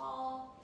tall.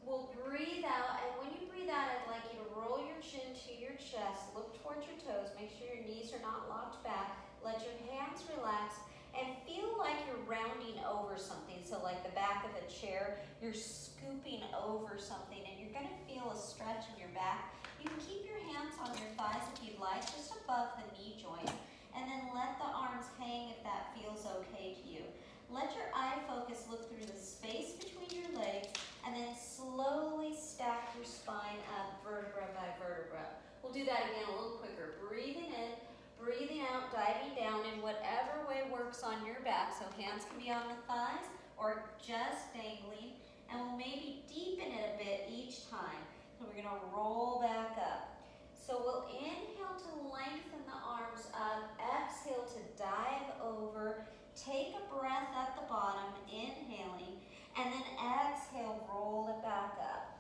We'll breathe out, and when you breathe out, I'd like you to roll your chin to your chest, look towards your toes, make sure your knees are not locked back, let your hands relax, and feel like you're rounding over something. So like the back of a chair, you're scooping over something, and you're gonna feel a stretch in your back. You can keep your hands on your thighs if you'd like, just above the knee joint, and then let the arms hang if that feels okay to you. Let your eye focus look through the space between your legs, and then slowly stack your spine up vertebra by vertebra. We'll do that again a little quicker. Breathing in, breathing out, diving down in whatever way works on your back. So hands can be on the thighs or just dangling, and we'll maybe deepen it a bit each time. So we're gonna roll back up. So we'll inhale to lengthen the arms up, exhale to dive over, take a breath at the bottom, inhaling, and then exhale, roll it back up.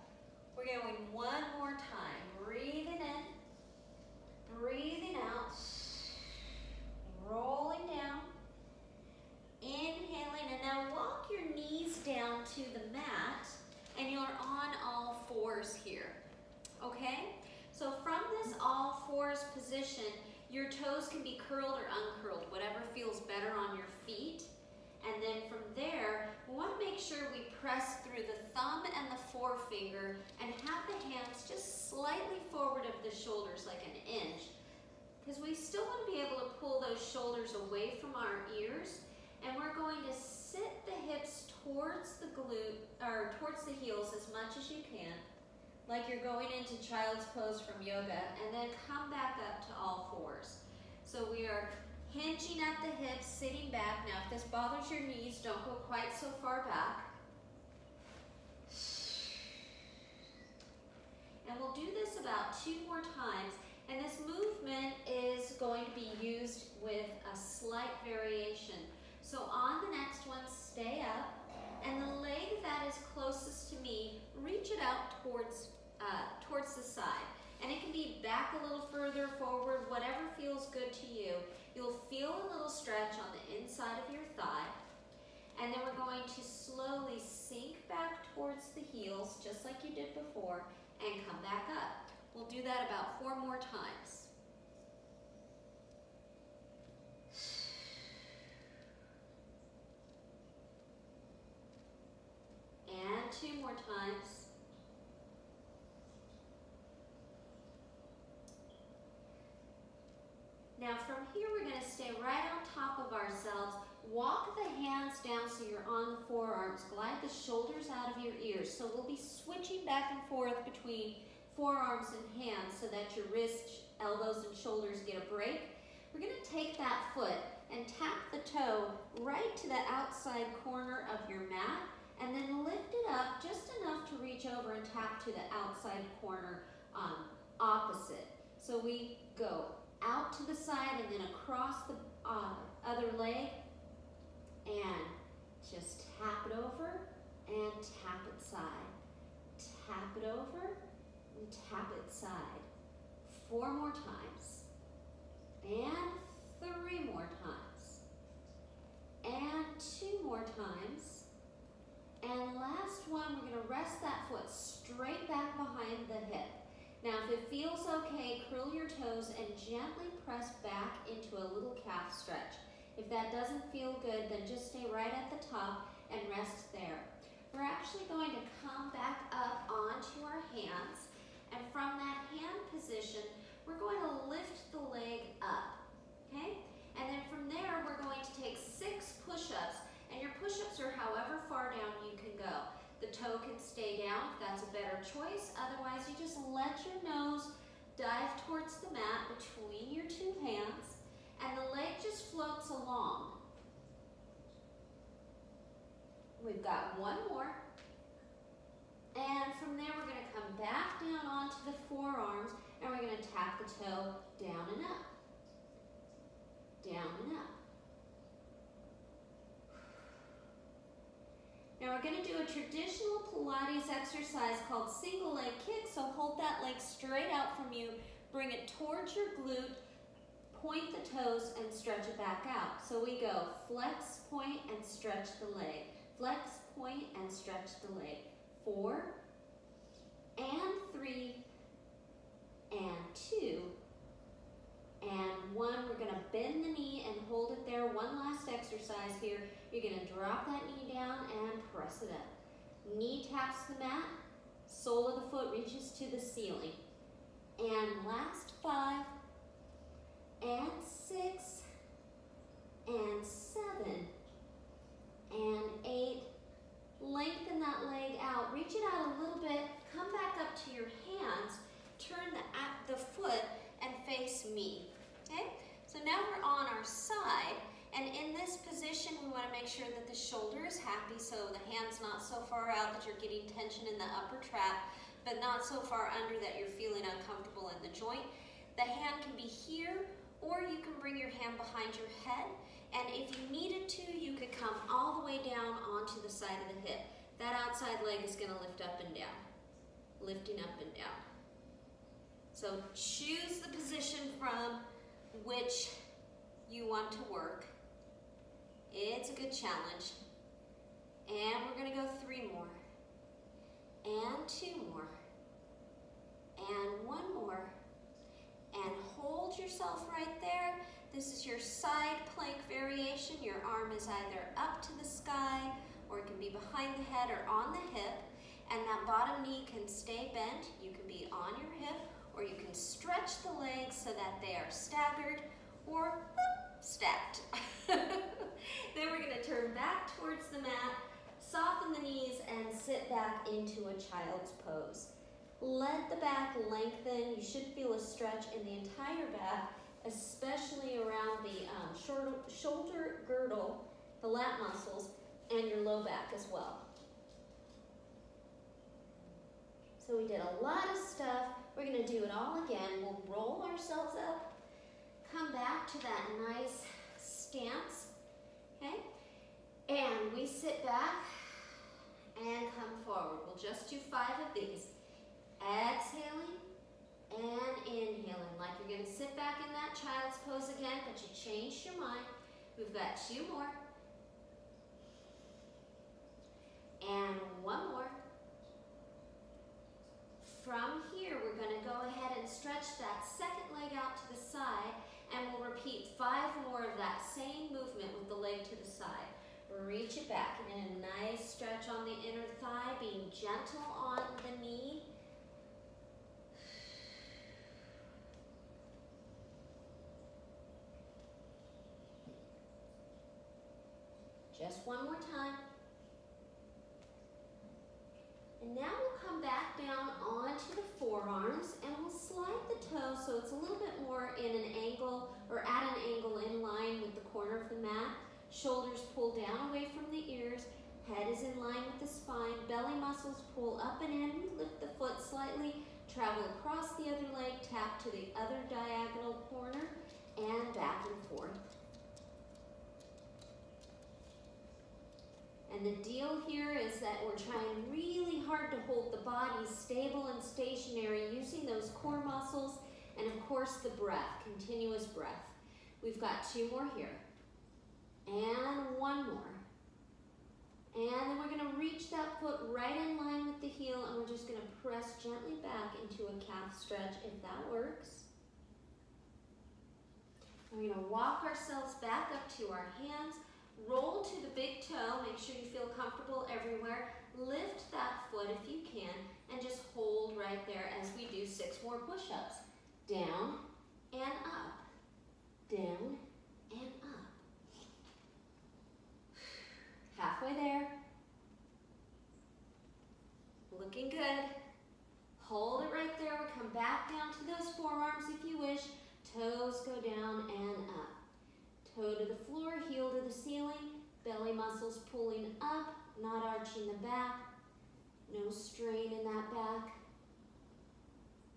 We're going one more time. Breathing in, breathing out, rolling down, inhaling, and now walk your knees down to the mat, and you're on all fours here, okay? So from this all fours position, your toes can be curled or uncurled, whatever feels better on your feet. And then from there, we want to make sure we press through the thumb and the forefinger and have the hands just slightly forward of the shoulders, like an inch. Because we still want to be able to pull those shoulders away from our ears. And we're going to sit the hips towards the towards the heels as much as you can, like you're going into child's pose from yoga, and then come back up to all fours. So we are hinging at the hips, sitting back. Now, if this bothers your knees, don't go quite so far back. And we'll do this about 2 more times. And this movement is going to be used with a slight variation. So on the next one, stay up. And the leg that is closest to me, reach it out towards the side. And it can be back a little further, forward, whatever feels good to you. You'll feel a little stretch on the inside of your thigh. And then we're going to slowly sink back towards the heels, just like you did before, and come back up. We'll do that about 4 more times. And 2 more times. Now from here, we're going to stay right on top of ourselves. Walk the hands down so you're on the forearms. Glide the shoulders out of your ears. So we'll be switching back and forth between forearms and hands so that your wrists, elbows, and shoulders get a break. We're going to take that foot and tap the toe right to the outside corner of your mat, and then lift it up just enough to reach over and tap to the outside corner opposite. So we go out to the side and then across the other leg, and just tap it over and tap it side. Tap it over and tap it side. 4 more times. And 3 more times. And 2 more times. And last one, we're going to rest that foot straight back behind the hip. Now, if it feels okay, curl your toes and gently press back into a little calf stretch. If that doesn't feel good, then just stay right at the top and rest there. We're actually going to come back up onto our hands, and from that hand position, we're going to lift the leg up, okay? And then from there, we're going to take 6 push-ups, and your push-ups are however far down you can go. The toe can stay down if that's a better choice. Otherwise, you just let your nose dive towards the mat between your 2 hands, and the leg just floats along. We've got 1 more. And from there, we're going to come back down onto the forearms, and we're going to tap the toe down and up. Down and up. Now we're going to do a traditional Pilates exercise called single leg kick. So hold that leg straight out from you, bring it towards your glute, point the toes and stretch it back out. So we go flex, point, and stretch the leg. Flex, point, and stretch the leg. 4, and 3, and 2, and 1. We're going to bend the knee and hold it there. One last exercise here. You're going to drop that knee down and press it up. Knee taps the mat, sole of the foot reaches to the ceiling. And last 5, and 6, and 7, and 8. Lengthen that leg out. Reach it out a little bit. Come back up to your hands. Turn the foot and face me. Okay? So now we're on our side. And in this position, we want to make sure that the shoulder is happy, so the hand's not so far out that you're getting tension in the upper trap, but not so far under that you're feeling uncomfortable in the joint. The hand can be here, or you can bring your hand behind your head. And if you needed to, you could come all the way down onto the side of the hip. That outside leg is going to lift up and down, lifting up and down. So choose the position from which you want to work. It's a good challenge. And we're going to go 3 more. And 2 more. And 1 more. And hold yourself right there. This is your side plank variation. Your arm is either up to the sky, or it can be behind the head or on the hip. And that bottom knee can stay bent. You can be on your hip, or you can stretch the legs so that they are staggered or stacked. Then we're going to turn back towards the mat, soften the knees, and sit back into a child's pose. Let the back lengthen. You should feel a stretch in the entire back, especially around the shoulder girdle, the lat muscles, and your low back as well. So we did a lot of stuff. We're going to do it all again. We'll roll ourselves up, come back to that nice stance, okay? And we sit back and come forward. We'll just do 5 of these. Exhaling and inhaling, like you're going to sit back in that child's pose again, but you changed your mind. We've got 2 more. And 1 more. From here, we're going to go ahead and stretch that second leg out to the side, and we'll repeat 5 more of that same movement with the leg to the side. Reach it back, and a nice stretch on the inner thigh, being gentle on the knee. Just 1 more time. And now we'll come back down onto the forearms, and we'll slide the toes so it's a little bit more in an angle, or at an angle in line with the corner of the mat. Shoulders pull down away from the ears. Head is in line with the spine. Belly muscles pull up and in. We lift the foot slightly. Travel across the other leg. Tap to the other diagonal corner. And back and forth. And the deal here is that we're trying really hard to hold the body stable and stationary using those core muscles and, of course, the breath, continuous breath. We've got 2 more here. And 1 more. And then we're going to reach that foot right in line with the heel, and we're just going to press gently back into a calf stretch if that works. We're going to walk ourselves back up to our hands. Roll to the big toe. Make sure you feel comfortable everywhere. Lift that foot if you can, and just hold right there as we do 6 more push-ups. Down and up. Down and up. Halfway there. Looking good. Hold it right there. We come back down to those forearms if you wish. Toes go down and up. Toe to the floor, heel to the ceiling. Belly muscles pulling up, not arching the back. No strain in that back.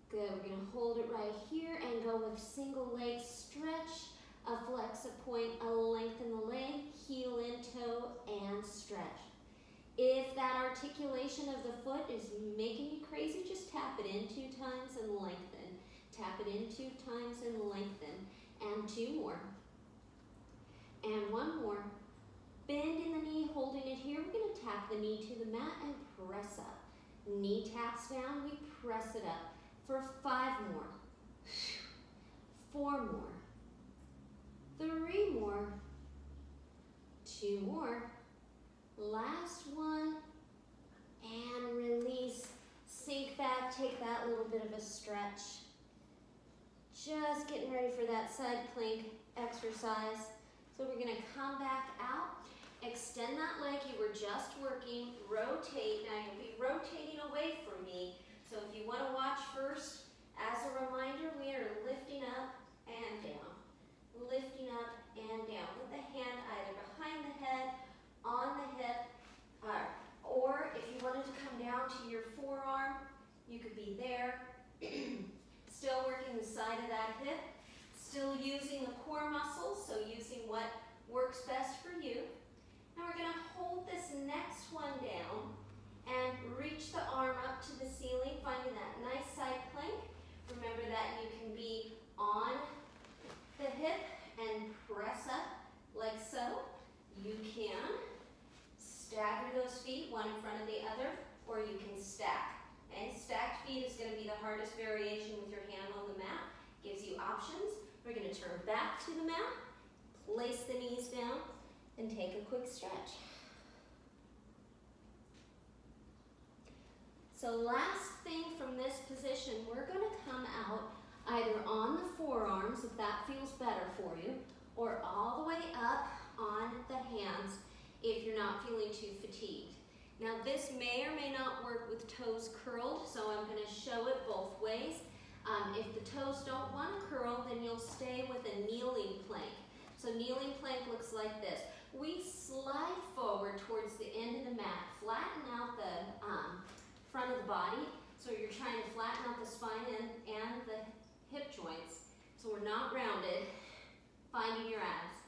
Good. We're going to hold it right here and go with single leg stretch. A flex a point, a lengthen the leg, heel in, toe, and stretch. If that articulation of the foot is making you crazy, just tap it in 2 times and lengthen. Tap it in 2 times and lengthen. And 2 more. And 1 more. Bend in the knee, holding it here. We're going to tap the knee to the mat and press up. Knee taps down, we press it up for 5 more, 4 more, 3 more, 2 more, last one, and release. Sink back, take that little bit of a stretch. Just getting ready for that side plank exercise. So we're gonna come back out, extend that leg you were just working, rotate. Now you'll be rotating away from me. So if you wanna watch first, as a reminder, we are lifting up and down. Lifting up and down with the hand either behind the head, on the hip, or if you wanted to come down to your forearm, you could be there. Still working the side of that hip, still using the core muscles, so using what works best for you. Now we're gonna hold this next one down and reach the arm up to the ceiling, finding that nice side plank. Remember that you can be on the hip and press up like so. You can stagger those feet, one in front of the other, or you can stack. And stacked feet is going to be the hardest variation with your hand on the mat. Gives you options. We're going to turn back to the mat, place the knees down, and take a quick stretch. So last thing from this position, we're going to come out either on the forearms, if that feels better for you, or all the way up on the hands if you're not feeling too fatigued. Now this may or may not work with toes curled, so I'm going to show it both ways. If the toes don't want to curl, then you'll stay with a kneeling plank. So kneeling plank looks like this. We slide forward towards the end of the mat, flatten out the front of the body, so you're trying to flatten out the spine and the hip joints, so we're not rounded, finding your abs.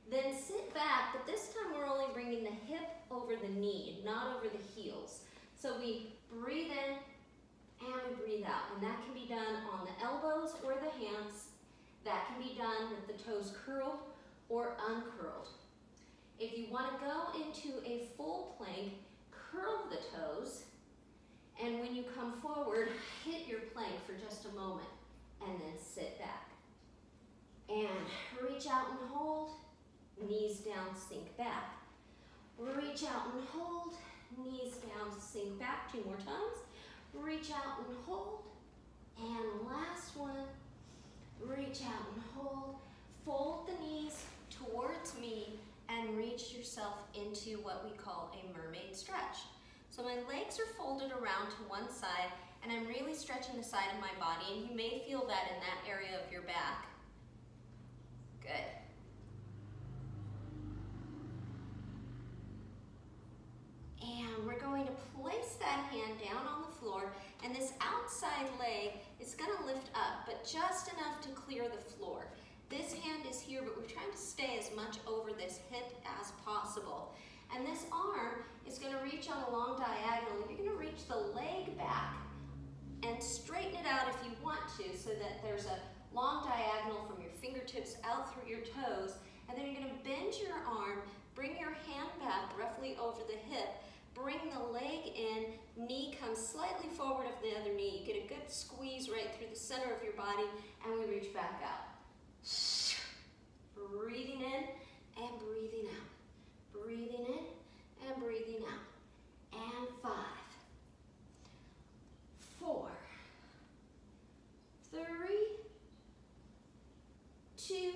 Then sit back, but this time we're only bringing the hip over the knee, not over the heels. So we breathe in and we breathe out, and that can be done on the elbows or the hands. That can be done with the toes curled or uncurled. If you want to go into a full plank, curl the toes, and when you come forward, hit your plank for just a moment, and then sit back. And reach out and hold. Knees down, sink back. Reach out and hold. Knees down, sink back. 2 more times. Reach out and hold. And last one. Reach out and hold. Fold the knees towards me and reach yourself into what we call a mermaid stretch. So my legs are folded around to one side, and I'm really stretching the side of my body, and you may feel that in that area of your back. Good. And we're going to place that hand down on the floor, and this outside leg is going to lift up, but just enough to clear the floor. This hand is here, but we're trying to stay as much over this hip as possible. And this arm is going to reach on a long diagonal. You're going to reach the leg back and straighten it out if you want to, so that there's a long diagonal from your fingertips out through your toes. And then you're going to bend your arm, bring your hand back roughly over the hip, bring the leg in, knee comes slightly forward of the other knee. You get a good squeeze right through the center of your body, and we reach back out. Breathing in and breathing out. Breathing in and breathing out. And 5, 4, 3, 2,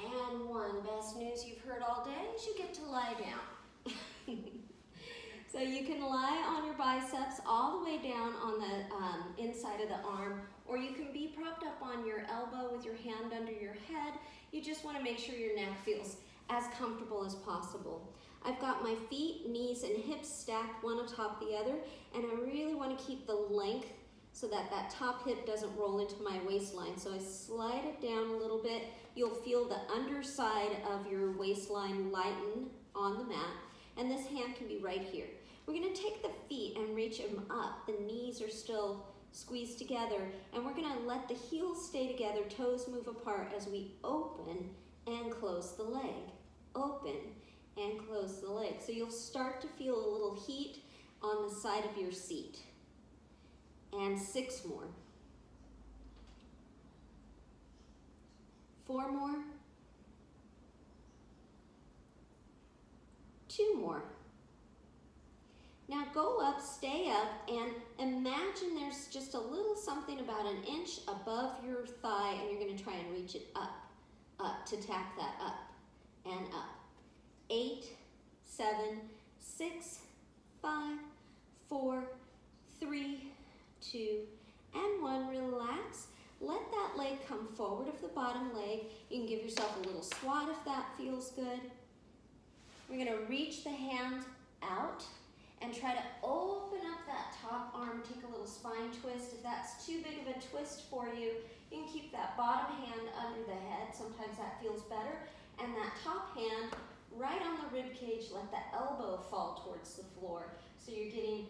and 1. Best news you've heard all day is you get to lie down. So you can lie on your biceps all the way down on the inside of the arm, or you can be propped up on your elbow with your hand under your head. You just want to make sure your neck feels as comfortable as possible. I've got my feet, knees, and hips stacked one atop the other, and I really want to keep the length so that that top hip doesn't roll into my waistline. So I slide it down a little bit. You'll feel the underside of your waistline lighten on the mat, and this hand can be right here. We're going to take the feet and reach them up. The knees are still squeezed together, and we're going to let the heels stay together, toes move apart as we open and close the leg. Open and close the leg. So you'll start to feel a little heat on the side of your seat. And 6 more. 4 more. 2 more. Now go up, stay up, and imagine there's just a little something about an inch above your thigh, and you're going to try and reach it up to tap that up and up. 8, 7, 6, 5, 4, 3, 2, and 1. Relax. Let that leg come forward of the bottom leg. You can give yourself a little squat if that feels good. We're going to reach the hand out and try to open up that top arm. Take a little spine twist. If that's too big of a twist for you, you can keep that bottom hand under the head. Sometimes that feels better. And that top hand right on the rib cage. Let the elbow fall towards the floor. So you're getting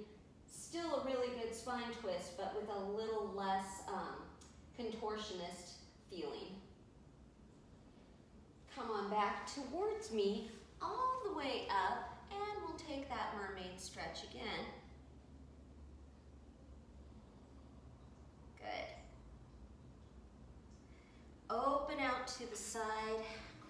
still a really good spine twist, but with a little less contortionist feeling. Come on back towards me, all the way up, and we'll take that mermaid stretch again. Good. Open out to the side,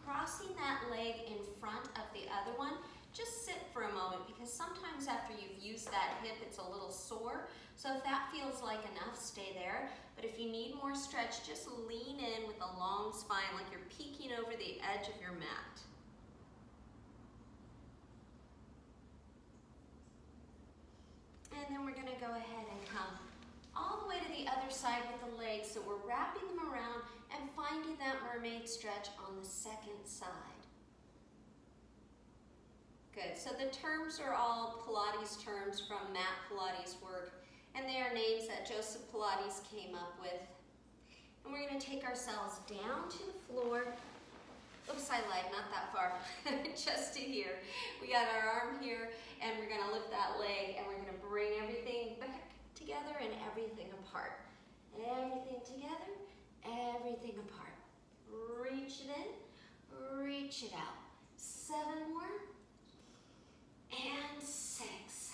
crossing that leg in front of the other one. Just sit for a moment, because sometimes after you've used that hip, it's a little sore. So if that feels like enough, stay there. But if you need more stretch, just lean in with a long spine, like you're peeking over the edge of your mat. And then we're gonna go ahead and come all the way to the other side with the legs. So we're wrapping them around and finding that mermaid stretch on the second side. Good, so the terms are all Pilates terms from mat Pilates work, and they are names that Joseph Pilates came up with. And we're gonna take ourselves down to the floor. Oops, I lied, not that far, just to here. We got our arm here, and we're gonna lift that leg, and we're gonna bring everything back together and everything apart. Everything together, everything apart. Reach it in, reach it out. 7 more, and 6,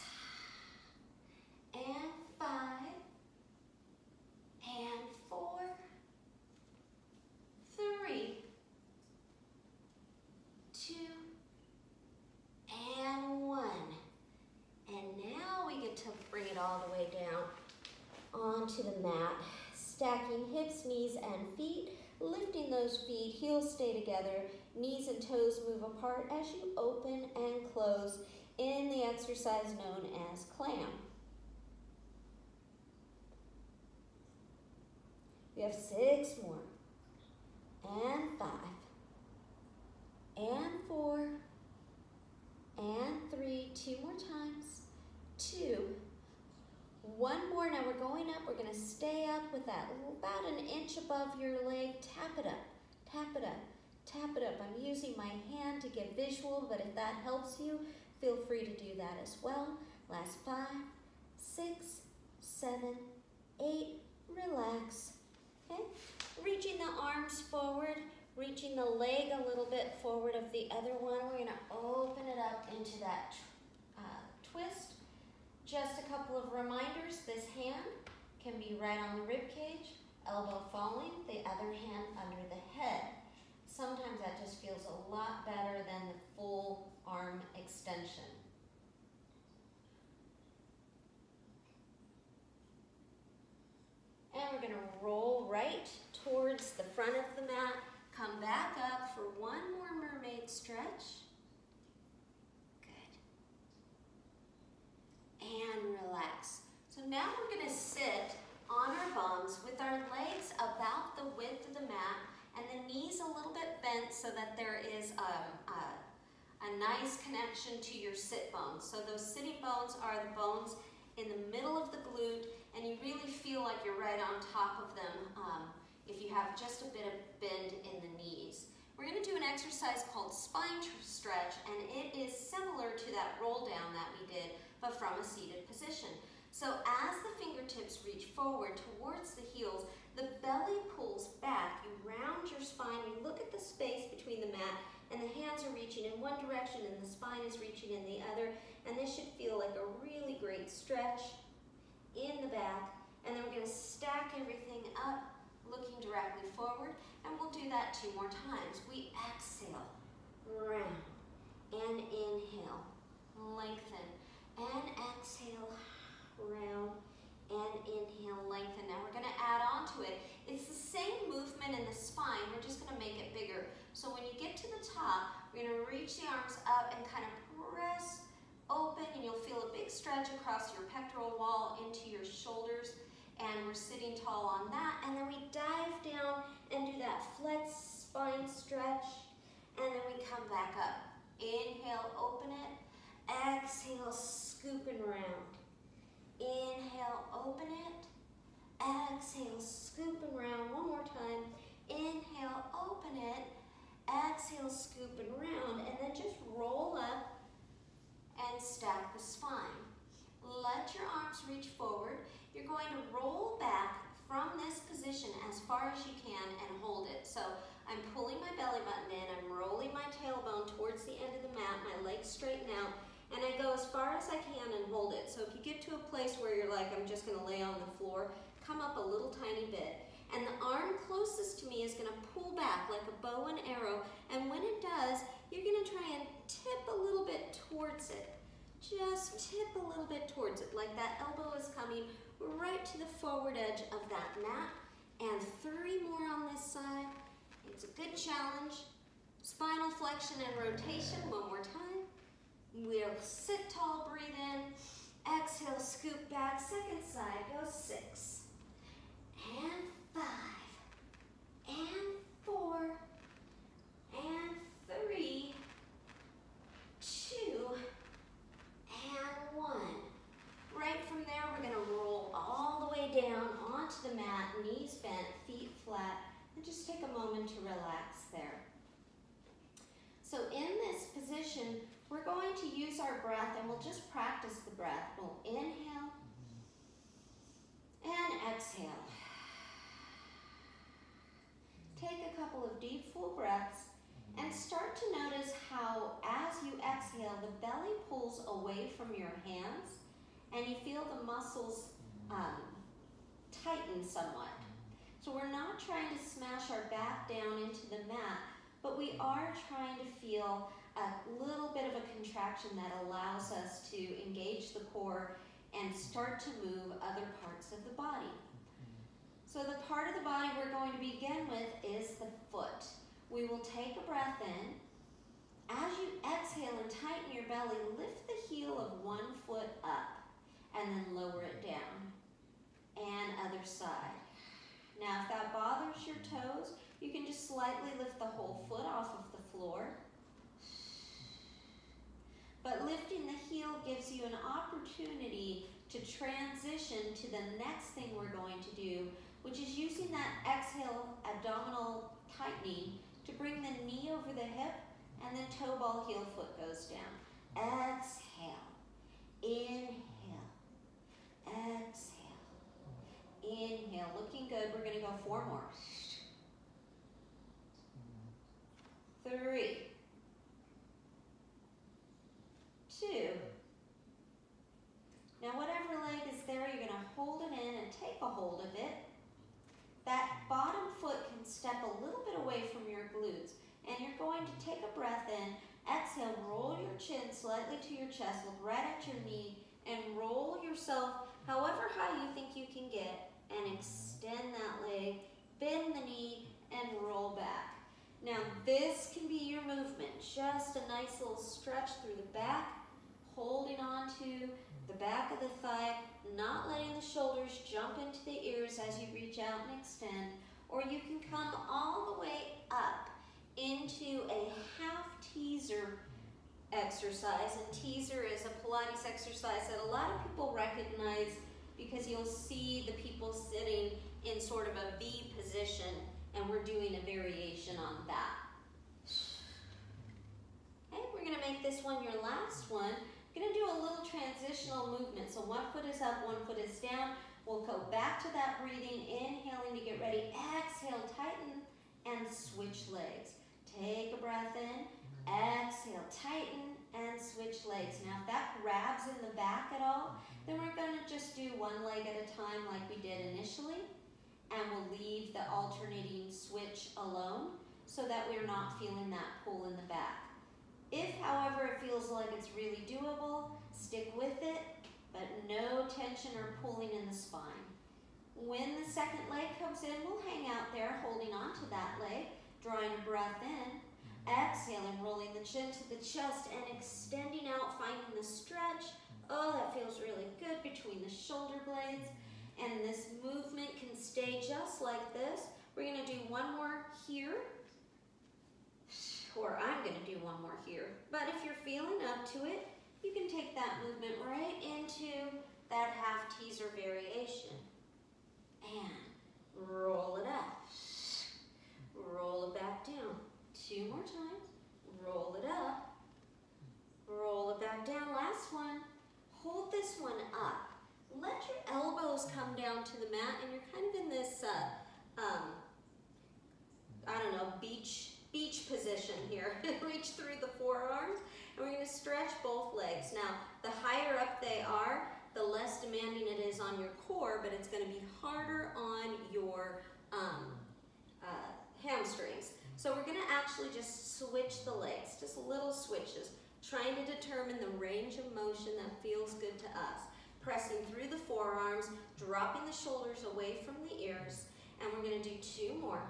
and 5, and 4, 3, 2, and 1. And now we get to bring it all the way down onto the mat, stacking hips, knees, and feet, lifting those feet, heels stay together, knees and toes move apart as you open and close in the exercise known as clam. We have 6 more, and 5, and 4, and 3, 2 more times, 2, 1 more. Now we're going up, we're gonna stay up with that about an inch above your leg. Tap it up, tap it up, tap it up. I'm using my hand to get visual, but if that helps you, feel free to do that as well. Last 5, 6, 7, 8, relax. Okay, reaching the arms forward, reaching the leg a little bit forward of the other one. We're gonna open it up into that twist. Just a couple of reminders, this hand can be right on the rib cage, elbow falling, the other hand under the head. Sometimes that just feels a lot better than the full arm extension. And we're gonna roll right towards the front of the mat, come back up for 1 more mermaid stretch. Good. And relax. So now we're gonna sit on our bums with our legs about the width of the mat and the knees a little bit bent so that there is a nice connection to your sit bones. So those sitting bones are the bones in the middle of the glute, and you really feel like you're right on top of them if you have just a bit of bend in the knees. We're gonna do an exercise called spine stretch, and it is similar to that roll down that we did, but from a seated position. So as the fingertips reach forward towards the heels, the belly pulls back, you round your spine, you look at the space between the mat, and the hands are reaching in one direction and the spine is reaching in the other, and this should feel like a really great 2 more times. We exhale, round, and inhale, lengthen, and exhale, round, and inhale, lengthen. Now we're gonna add on to it. It's the same movement in the spine, we're just gonna make it bigger. So when you get to the top, we're gonna reach the arms up and kind of press open, and you'll feel a big stretch across your pectoral wall into your shoulders, and we're sitting tall on that. And then we dive down and do that flex spine stretch, and then we come back up. Inhale, open it. Exhale, scoop and round. Inhale, open it. Exhale, scoop and round. One more time. Inhale, open it. Exhale, scoop and round. And then just roll up and stack the spine. Let your arms reach forward. You're going to roll back from this position as far as you can and hold it. So I'm pulling my belly button in, I'm rolling my tailbone towards the end of the mat, my legs straighten out, and I go as far as I can and hold it. So if you get to a place where you're like, I'm just gonna lay on the floor, come up a little tiny bit. And the arm closest to me is gonna pull back like a bow and arrow, and when it does, you're gonna try and tip a little bit towards it. Just tip a little bit towards it, like that elbow is coming right to the forward edge of that mat. And 3 more on this side. It's a good challenge. Spinal flexion and rotation, one more time. We'll sit tall, breathe in. Exhale, scoop back, second side, go 6. And 5. And 4. And 3. 2. And 1. Right from there, we're gonna roll all the way down onto the mat, knees bent, feet flat, and just take a moment to relax there. So in this position, we're going to use our breath, and we'll just practice the breath. We'll inhale and exhale. Take a couple of deep, full breaths, and start to notice how, as you exhale, the belly pulls away from your hands, and you feel the muscles tighten somewhat. So we're not trying to smash our back down into the mat, but we are trying to feel a little bit of a contraction that allows us to engage the core and start to move other parts of the body. So the part of the body we're going to begin with is the foot. We will take a breath in. As you exhale and tighten your belly, lift the heel of one foot up and then lower it down. And other side. Now if that bothers your toes, you can just slightly lift the whole foot off of the floor. But lifting the heel gives you an opportunity to transition to the next thing we're going to do, which is using that exhale abdominal tightening to bring the knee over the hip, and then toe ball, heel foot goes down. Exhale, inhale, exhale, inhale. Looking good. We're going to go 4 more. 3, 2. Now whatever leg is there, you're going to hold it in and take a hold of it. That bottom foot can step a little bit away from your glutes, and you're going to take a breath in, exhale, roll your chin slightly to your chest, look right at your knee, and roll yourself however high you think you can get, and extend that leg, bend the knee, and roll back. Now this can be your movement, just a nice little stretch through the back, holding on to the back of the thigh, not letting the shoulders jump into the ears as you reach out and extend, or you can come all the way up into a half teaser exercise. And teaser is a Pilates exercise that a lot of people recognize because you'll see the people sitting in sort of a V position, and we're doing a variation on that. Okay, we're gonna make this one your last one. We're gonna do a little transitional movement. So one foot is up, one foot is down. We'll go back to that breathing, inhaling to get ready. Exhale, tighten, and switch legs. Take a breath in, exhale, tighten, and switch legs. Now if that grabs in the back at all, then we're gonna just do one leg at a time like we did initially, and we'll leave the alternating switch alone. so that we're not feeling that pull in the back. If, however, it feels like it's really doable, stick with it, but no tension or pulling in the spine. When the second leg comes in, we'll hang out there holding onto that leg, drawing a breath in, exhaling, rolling the chin to the chest and extending out, finding the stretch. Oh, that feels really good between the shoulder blades. And this movement can stay just like this. We're gonna do one more here, or I'm gonna do one more here. But if you're feeling up to it, you can take that movement right into that half teaser variation. And roll it up. Roll it back down. 2 more times. Roll it up. Roll it back down. Last one. Hold this one up. Let your elbows come down to the mat, and you're kind of in this, I don't know, beach position here. Reach through the forearms, and we're going to stretch both legs. Now, the higher up they are, the less demanding it is on your core, but it's going to be harder on your hamstrings. So we're going to actually just switch the legs, just little switches, trying to determine the range of motion that feels good to us. Pressing through the forearms, dropping the shoulders away from the ears, and we're going to do 2 more.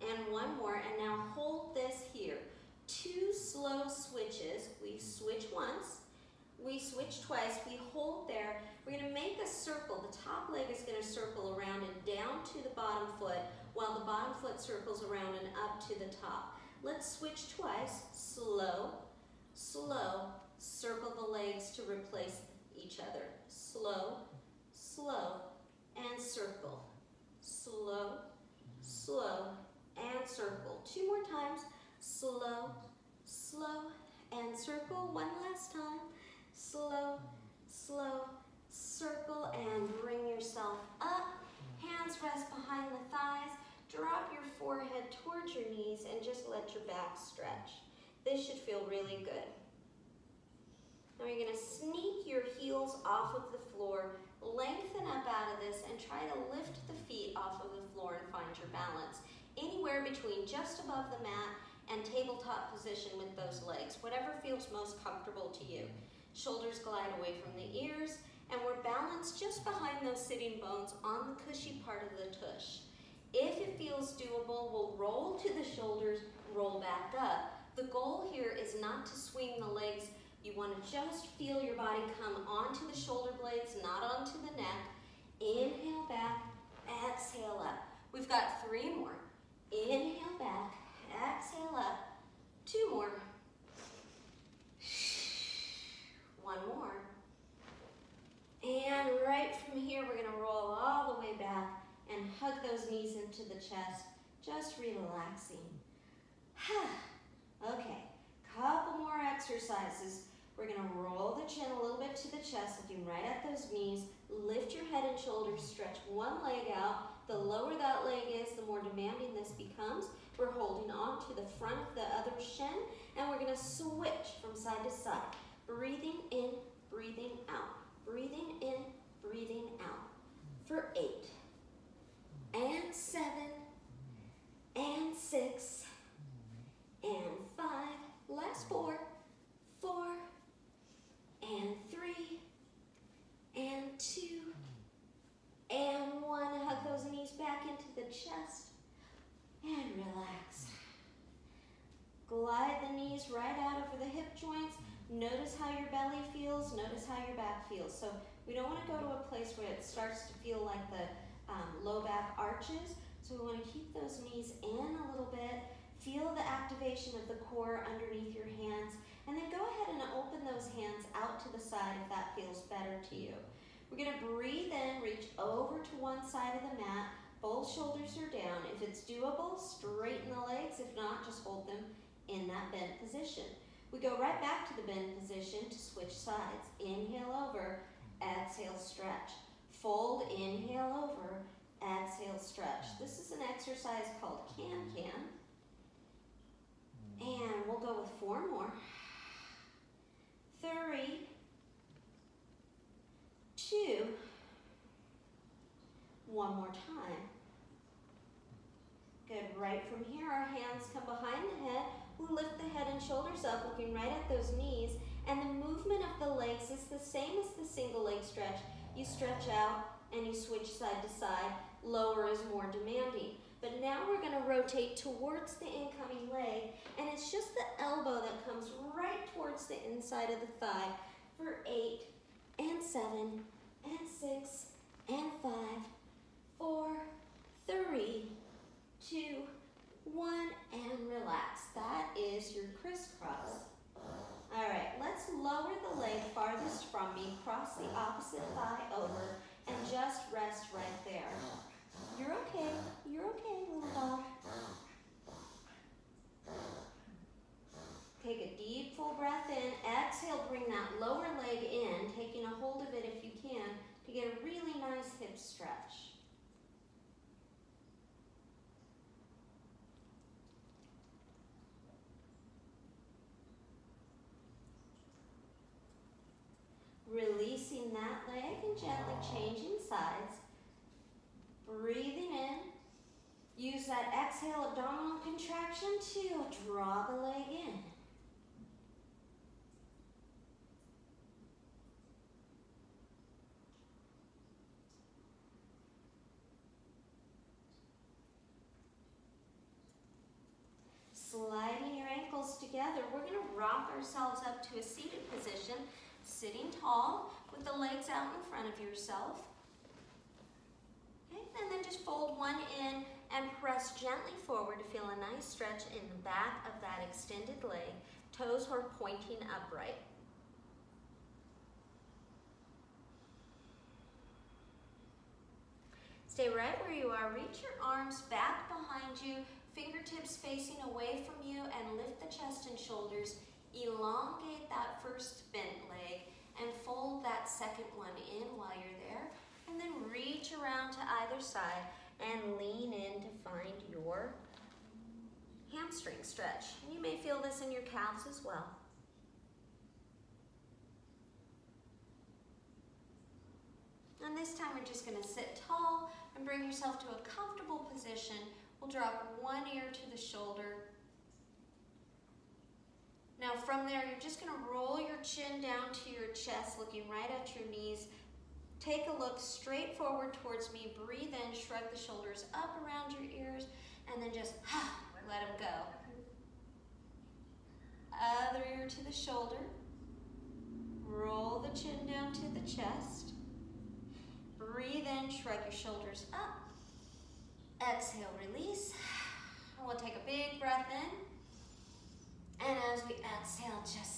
And 1 more, and now hold this here. 2 slow switches. We switch once, we switch twice, we hold there. We're gonna make a circle. The top leg is gonna circle around and down to the bottom foot, while the bottom foot circles around and up to the top. Let's switch twice. Slow, slow, circle the legs to replace each other. Slow, slow, and circle. Slow, slow, and circle. 2 more times. Slow, slow, and circle. 1 last time. Slow, slow, circle, and bring yourself up. Hands rest behind the thighs. Drop your forehead towards your knees and just let your back stretch. This should feel really good. Now you're going to sneak your heels off of the floor, lengthen up out of this, and try to lift the feet off of the floor and find your balance. Anywhere between just above the mat and tabletop position with those legs, whatever feels most comfortable to you. Shoulders glide away from the ears, and we're balanced just behind those sitting bones on the cushy part of the tush. If it feels doable, we'll roll to the shoulders, roll back up. The goal here is not to swing the legs. You want to just feel your body come onto the shoulder blades, not onto the neck. Inhale back, exhale up. We've got 3 more. Inhale back, exhale up. 2 more. 1 more. And right from here, we're going to roll all the way back and hug those knees into the chest, just relaxing. Okay, couple more exercises. We're going to roll the chin a little bit to the chest, looking right at those knees. Lift your head and shoulders, stretch one leg out. The lower that leg is, the more demanding this becomes. We're holding on to the front of the other shin, and we're going to switch from side to side. Breathing in, breathing out. Breathing in, breathing out. For 8, and 7, and 6, and 5. Last 4, 4, and 3, and 2, and 1. Hug those knees back into the chest, and relax. Glide the knees right out over the hip joints. Notice how your belly feels, notice how your back feels. So we don't want to go to a place where it starts to feel like the low back arches. So we want to keep those knees in a little bit. Feel the activation of the core underneath your hands. And then go ahead and open those hands out to the side if that feels better to you. We're going to breathe in, reach over to one side of the mat. Both shoulders are down. If it's doable, straighten the legs. If not, just hold them in that bent position. We go right back to the bend position to switch sides. Inhale over, exhale, stretch. Fold, inhale over, exhale, stretch. This is an exercise called can-can. And we'll go with 4 more. 3, 2, 1 more time. Good, right right from here, our hands come behind the head. We lift the head and shoulders up, looking right at those knees. And the movement of the legs is the same as the single leg stretch. You stretch out and you switch side to side. Lower is more demanding. But now we're going to rotate towards the incoming leg, and it's just the elbow that comes right towards the inside of the thigh for 8 and 7 and 6 and 5, 4, 3, 2, 1, and relax. That is your crisscross. All right, let's lower the leg farthest from me, cross the opposite thigh over, and just rest right there. You're okay, little dog. Take a deep, full breath in. Exhale, bring that lower leg in, taking a hold of it if you can, to get a really nice hip stretch. Releasing that leg and gently changing sides. Breathing in. Use that exhale abdominal contraction to draw the leg in. Sliding your ankles together, we're going to rock ourselves up to a seated position, sitting tall with the legs out in front of yourself. Okay, and then just fold one in and press gently forward to feel a nice stretch in the back of that extended leg. Toes are pointing upright. Stay right where you are. Reach your arms back behind you, fingertips facing away from you, and lift the chest and shoulders. Elongate that first bent leg and fold that second one in while you're there. And then reach around to either side and lean in to find your hamstring stretch. And you may feel this in your calves as well. And this time we're just going to sit tall and bring yourself to a comfortable position. We'll drop one ear to the shoulder. Now from there, you're just going to roll your chin down to your chest, looking right at your knees. Take a look straight forward towards me. Breathe in, shrug the shoulders up around your ears, and then just let them go. Other ear to the shoulder. Roll the chin down to the chest. Breathe in, shrug your shoulders up. Exhale, release. We'll take a big breath in. And as we exhale, just